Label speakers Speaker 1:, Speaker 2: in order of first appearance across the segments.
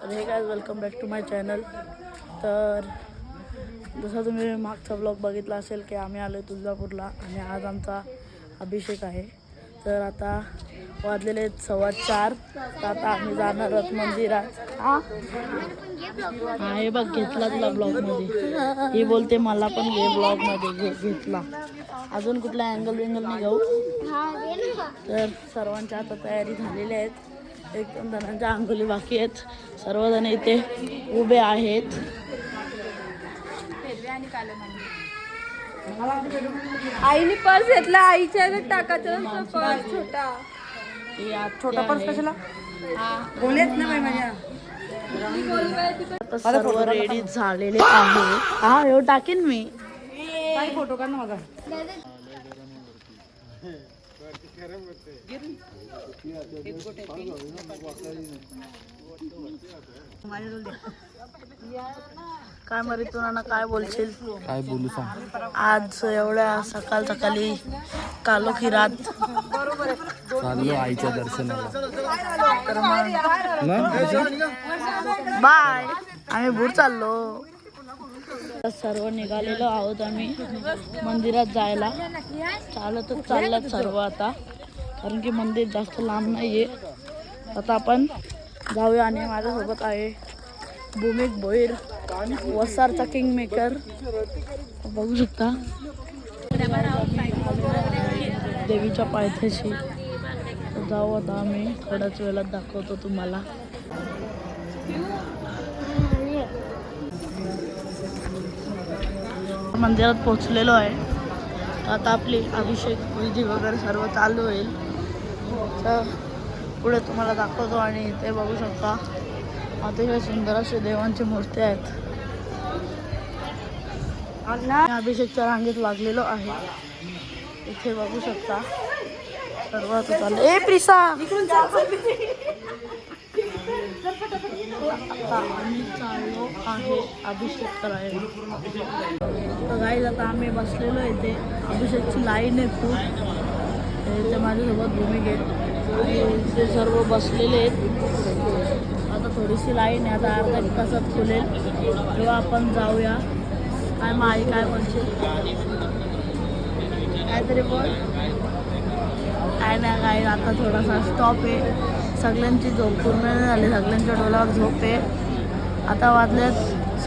Speaker 1: तर हे काय welcome back to my channel. तर जसं तुम्ही मागचा ब्लॉग बघितला असेल की आम्ही आलो तुळजापूरला आणि आज आमचा अभिषेक आहे. तर आता वाजलेले 4:15. तर आता आम्ही जाणार आहोत मंदिरात. हे बघ घेतला तुला ब्लॉगमध्ये. ही बोलते मला पण घे ब्लॉगमध्ये. घेतला. अजून कुठला अँगल नाही घेऊ. तर सर्वांच्या आता तयारी झालेल्या आहेत. 1-2 जणांच्या अंघोळी बाकी आहेत. सर्वजण इथे उभे आहेत.
Speaker 2: आईने पर्स घेतला. आईच्या टाकायचा पर्स
Speaker 1: छोटा पर्स कशाला बोलेत ना माझ्या. सर्व रेडी झालेले आहे. हे टाकीन मी. काय फोटो काढ ना माझा. काय मरितून ना काय बोलशील?
Speaker 3: काय बोलू सांग.
Speaker 1: आज एवढ्या सकाळी कालोखी रात
Speaker 3: चाललो आईच्या दर्शनाला.
Speaker 1: बाय. आम्ही भूर चाललो. सर्व निघालेलो आहोत आम्ही मंदिरात जायला. चालतच चाललात सर्व आता, कारण की मंदिर जास्त लांब नाहीये. आता आपण जाऊया. आणि माझ्यासोबत आहे भूमिक भोईर, वसारचा किंग मेकर. बघू शकता देवीच्या पायथ्याशी. जाऊ आता आम्ही. थोड्याच वेळात दाखवतो तुम्हाला. मंदिरात पोहोचलेलो आहे. आता आपली अभिषेक विधी वगैरे सर्व चालू होईल. तर पुढे तुम्हाला दाखवतो. आणि इथे बघू शकता अतिशय सुंदर असे देवांची मूर्ती आहेत. अभिषेकच्या रांगेत लागलेलो आहे. इथे बघू शकता सर्व आता चाललं. प्रिसा आता आम्ही चाललो आहे अभिषेक करायला. तर गाईज आता आम्ही बसलेलो आहे. इथे अभिषेकची लाईन आहे खूप. इथे माझ्यासोबत भूमिक आहे. ते सर्व बसलेले आहेत. आता थोडीशी लाईन आहे. आता अर्धा 1 तासात खुलेल. तेव्हा आपण जाऊया. काय आई काय बोलशील? काहीतरी बोल. काय नाही काय. आता थोडासा स्टॉप आहे. सगळ्यांची झोप पूर्ण नाही झाली. सगळ्यांच्या डोलावर झोप आहे. आता वाजल्यात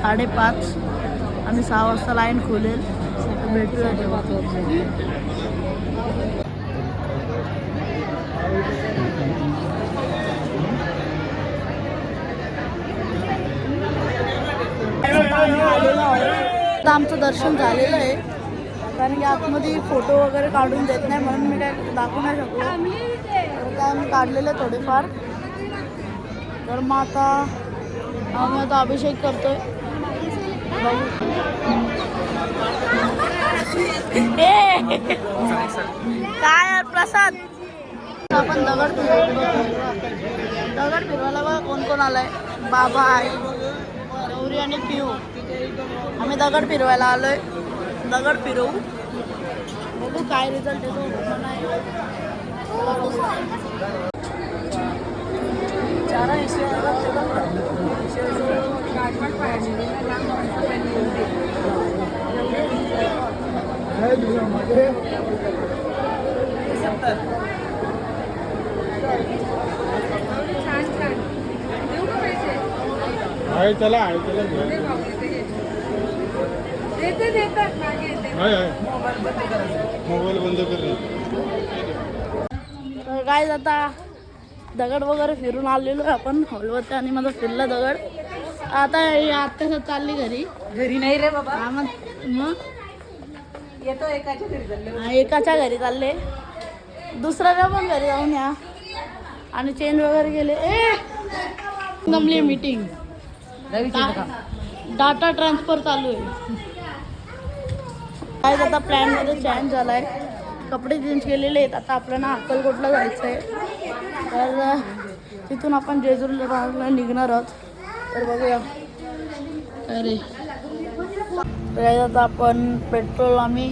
Speaker 1: 5:30 आणि 6 वाजता लाईन खुलेल. भेटूया तेव्हा. आता आमचं दर्शन झालेलं आहे. कारण की आतमध्ये फोटो वगैरे काढून देत नाही, म्हणून मी काय दाखवू नाही शकलो. तर काय आम्ही काढलेले थोडेफार. तर मग आता आम्ही अभिषेक करतोय. काय प्रसाद. आपण दगड फिरवायला बघा कोण कोण आलाय. बाबा आहे, गौरी आणि पिऊ. आम्ही दगड फिरवायला आलोय. दगड फिरवू. बघू काय रिझल्ट येतो.
Speaker 3: चला मोबाईल बंद कर.
Speaker 1: तर काय आता दगड वगैरे फिरून आलेलो आहे आपण हॉलवरती. आणि माझा फिरला दगड. आता आत्ताच चालली घरी
Speaker 2: नाही रे बाबा.
Speaker 1: मग
Speaker 2: येतो एकाच्या घरी चालले.
Speaker 1: एकाच्या घरी चालले. दुसऱ्याच्या पण घरी जाऊन या. आणि चेंज वगैरे केले. जमली मीटिंग. डाटा ट्रान्सफर चालू आहे. काय आता प्लॅनमध्ये चेंज झाला आहे. कपडे चेंज केलेले आहेत. आता आपल्याला अक्कलकोटला जायचं आहे. तर तिथून आपण जेजुरीला निघणार आहोत. तर बघूया. अरे आता आपण आम्ही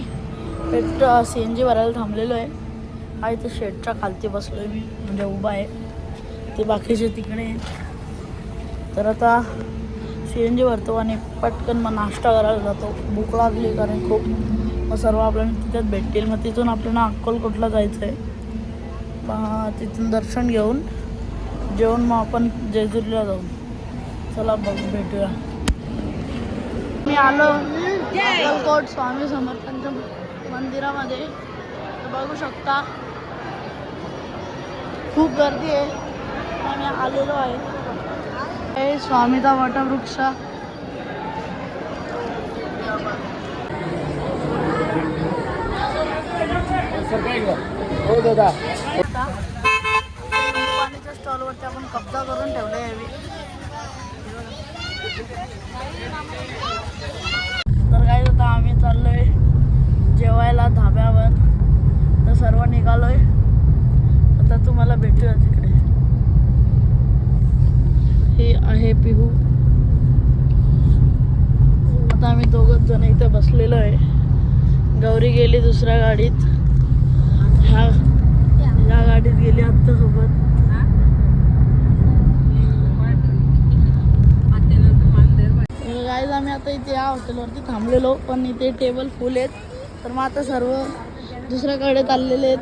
Speaker 1: CNG भरायला थांबलेलो आहे. हा इथे शेडच्या खालती बसलो आहे मी. म्हणजे उभा आहे. ते बाकीचे तिकडे आहेत. तर आता CNG भरतो आणि पटकन मग नाश्ता करायला जातो. भूक लागली कारण खूप. मग सर्व आपल्याला तिथेच भेटतील. मग तिथून आपल्याला अक्कलकोटला जायचं आहे. मग तिथून दर्शन घेऊन जेवून मग आपण जेजुरीला जाऊ. चला बघ भेटूया. मी आलो अक्कलकोट स्वामी समर्थांच्या मंदिरामध्ये. तर बघू शकता खूप गर्दी आहे. आम्ही आलेलो आहे. हे स्वामीचा वटवृक्ष.
Speaker 3: हो दादा.
Speaker 1: पाणीच्या स्टॉलवरती आपण कब्जा करून ठेवला यावी. तर काय होतं आम्ही चाललोय जेवायला धाब्यावर. तर सर्व निघालोय. आता तुम्हाला भेटूया तिकडे. हे आहे पिहू. आता आम्ही दोघंच जण इथे बसलेलो आहे. गौरी गेली दुसऱ्या गाडीत. ह्या गाडीत गेली आत्ता सोबत. गाईज आम्ही आता इथे या हॉटेलवरती थांबलेलो पण इथे टेबल फुल आहेत. तर मग आता सर्व दुसऱ्याकडे चाललेले आहेत.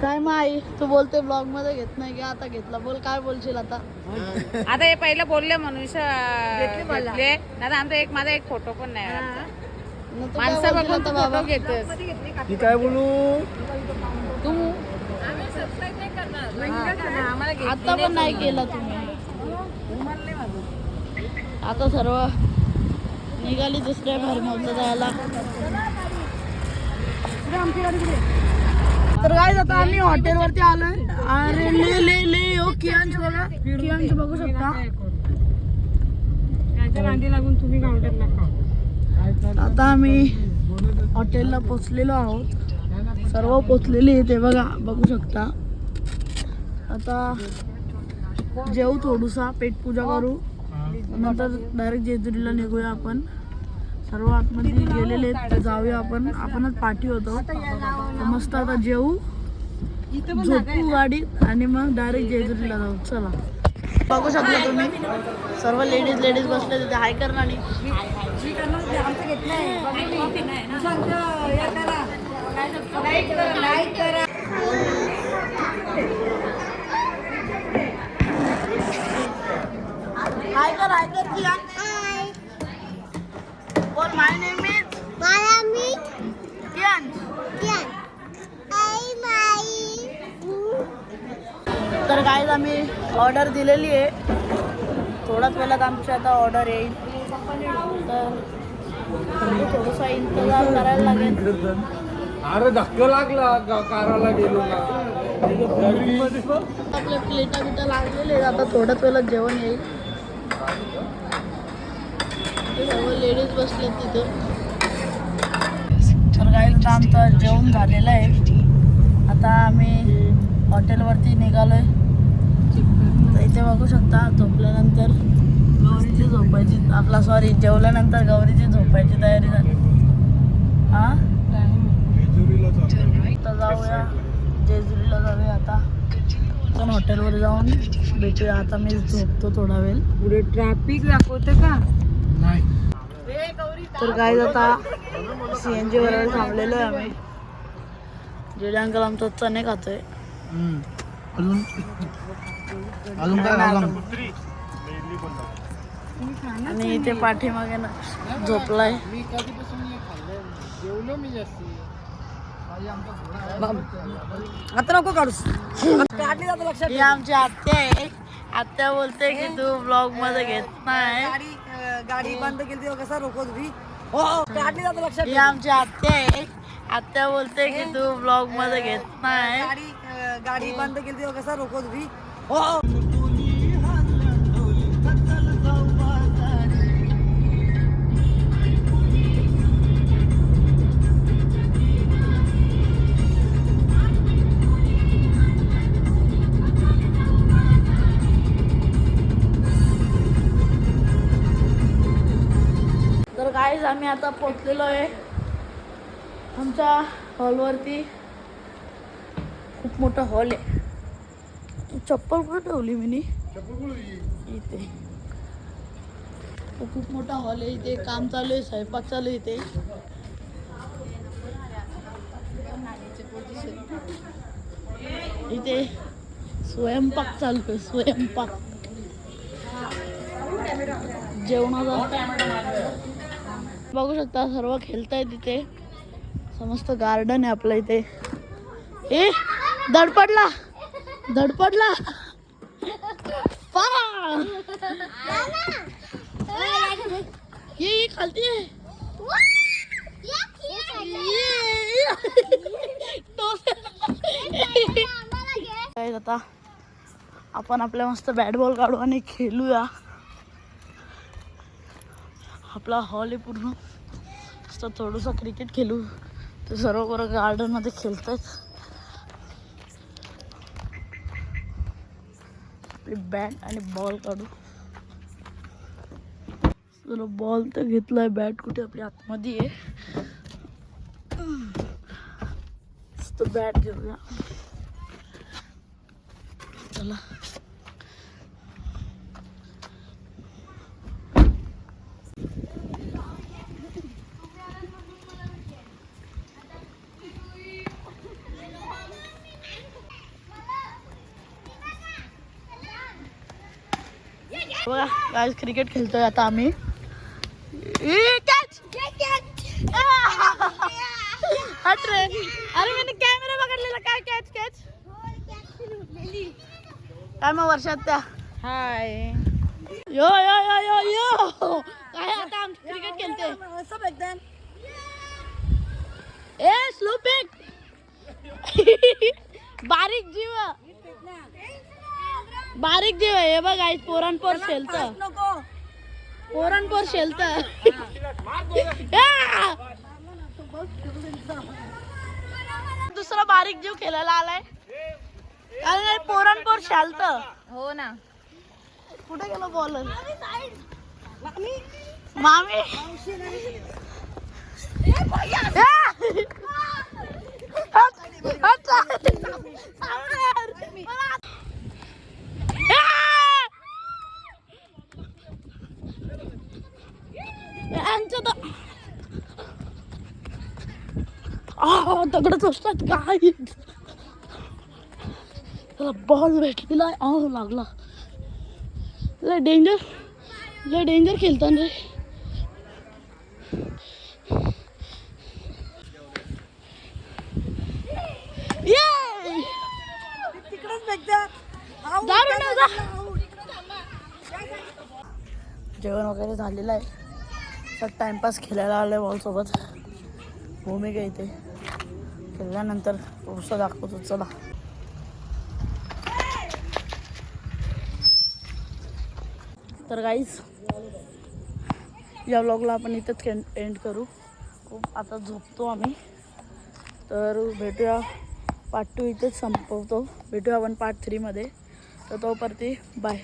Speaker 1: काय मग आई तू बोलते ब्लॉग मध्ये घेत नाही की आता घेतला. बोल काय बोलशील आता.
Speaker 2: आता हे पहिलं बोलले मनुष्य भेटले. दादा आमचा एक माझा एक फोटो पण नाही आला.
Speaker 1: मग तू काय
Speaker 2: माणसं
Speaker 1: बोलशील
Speaker 2: बघून
Speaker 1: आता
Speaker 2: तू
Speaker 1: बाबा.
Speaker 2: फोटो घेतोस.
Speaker 3: मी काय बोलू.
Speaker 2: तू
Speaker 1: आता पण नाही केला तुम्ही. आता सर्व निघाली दुसऱ्या फार्महाऊसला जायला. तर काय आता आम्ही हॉटेलवरती आलोय. अरे ले ले ले ओ कियांश बघा. कियांश बघू शकता. आता आम्ही हॉटेलला पोचलेलो आहोत. सर्व पोचलेले ते बघा बघू शकता. आता जेवू थोडूसा पेटपूजा करू. नंतर डायरेक्ट जेजुरीला निघूया आपण. सर्व आतमध्ये गेलेले आहेत. तर जाऊया आपण. आपणच पाठी होतो. तर मस्त आता जेवू झोपू गाडीत आणि मग डायरेक्ट जेजुरीला जाऊ. चला बघू शकता तुम्ही सर्व लेडीज बसले तिथे. हाय कर ना. हाय कर बोल. माय नेम इज कियांश. तर काय आम्ही ऑर्डर दिलेली आहे. थोड्याच वेळात आमची आता ऑर्डर येईल. तर थोडासा इंतजार करायला लागेल.
Speaker 3: अरे धक्का लागला काराला गेलो ना.
Speaker 1: आपल्या प्लेटा बिटा लागलेले आहेत. आता थोड्याच वेळात जेवण येईल. सर्व लेडीज बसले तिथे. तर काय आमचं जेवण झालेलं आहे. आता आम्ही हॉटेलवरती निघालोय. तर इथे बघू शकता झोपल्यानंतर गौरीची झोपायची आपला जेवल्यानंतर गौरीची झोपायची तयारी झाली. हां तर जाऊया जेजुरीला जाऊया आता. आपण हॉटेलवर जाऊन भेटूया. आता मी झोपतो थोडा वेळ.
Speaker 2: पुढे ट्रॅफिक दाखवते का.
Speaker 1: तर काय आता CNG वर थांबलेलो आहे आम्ही. जेवढे अंकल आमचा चणे खातोय.
Speaker 3: अजून काय
Speaker 1: आणि इथे पाठीमागे ना झोपलाय.
Speaker 2: आता नको काढूस.
Speaker 1: ही आमची आत्या आहे. आत्या बोलते की तू ब्लॉग मध्ये घेत नाही.
Speaker 2: गाडी बंद केली तेव्हा कसा रोखो तुम्ही. हो काढली जातं लक्षात.
Speaker 1: ही आमची आत्या आहे. आत्या बोलते की तू ब्लॉग मध्ये घेत नाही.
Speaker 2: गाडी बंद केली तेव्हा कसा रोखो तुम्ही. हो
Speaker 1: तर गाईज आम्ही आता पोचलेलो आहे आमच्या हॉलवरती. खूप मोठा हॉल आहे. चप्पल कुठे ठेवली मी इथे. तो खूप मोठा हॉल आहे. इथे काम चालू आहे, स्वयंपाक चालू आहे इथे. इथे स्वयंपाक चालू आहे, स्वयंपाक जेवणाचा. बघू शकता सर्व खेळताय तिथे. समस्त गार्डन आहे आपलं इथे. ए धडपडला धडपडला ये खालती आहे. आता आपण आपल्या मस्त बॅट बॉल काढू आणि खेळूया. आपला हॉल आहे पूर्ण. मस्त थोडंसं क्रिकेट खेळू. ते सर्व बरं गार्डन मध्ये खेळतात. आपली बॅट आणि बॉल काढू. चलो बॉल तर घेतलाय, बॅट कुठे आपली आतमध्ये आहे. बॅट घेऊया चला. बघा काय क्रिकेट खेळतोय आता आम्ही. हट रे. अरे मैंने कॅमेरा पकडलेला. काय कॅच कॅच काय मग वर्षात त्या.
Speaker 2: हाय
Speaker 1: यो यो यो यो यो काय आता आमची क्रिकेट खेळते एकदम. ए स्लो पिक. बारीक जीव बारीक जीव आहे. हे बघा पोरांपोर शेलतं. पोरांपोर शेलतं. दुसरा बारीक जीव खेळायला आलाय. अरे पोरांपोर शालतं.
Speaker 2: हो ना.
Speaker 1: कुठे गेलो बॉलर. मामी दगडच असतात काय. त्याला बॉल भेटलेला आहे. लागला. लय डेंजर खेळताना रे. जेवण वगैरे झालेलं आहे. तर टाइमपास खेळायला आलाय बॉल सोबत. भूमिका इथे खेळल्यानंतर पुढचं दाखवतो चला. तर गाईज या व्लॉगला आपण इथंच एंड करू. खूप आता झोपतो आम्ही. तर भेटूया पार्ट 2 इथेच संपवतो. भेटूया आपण पार्ट 3 मध्ये. तर तोपर्यंत बाय.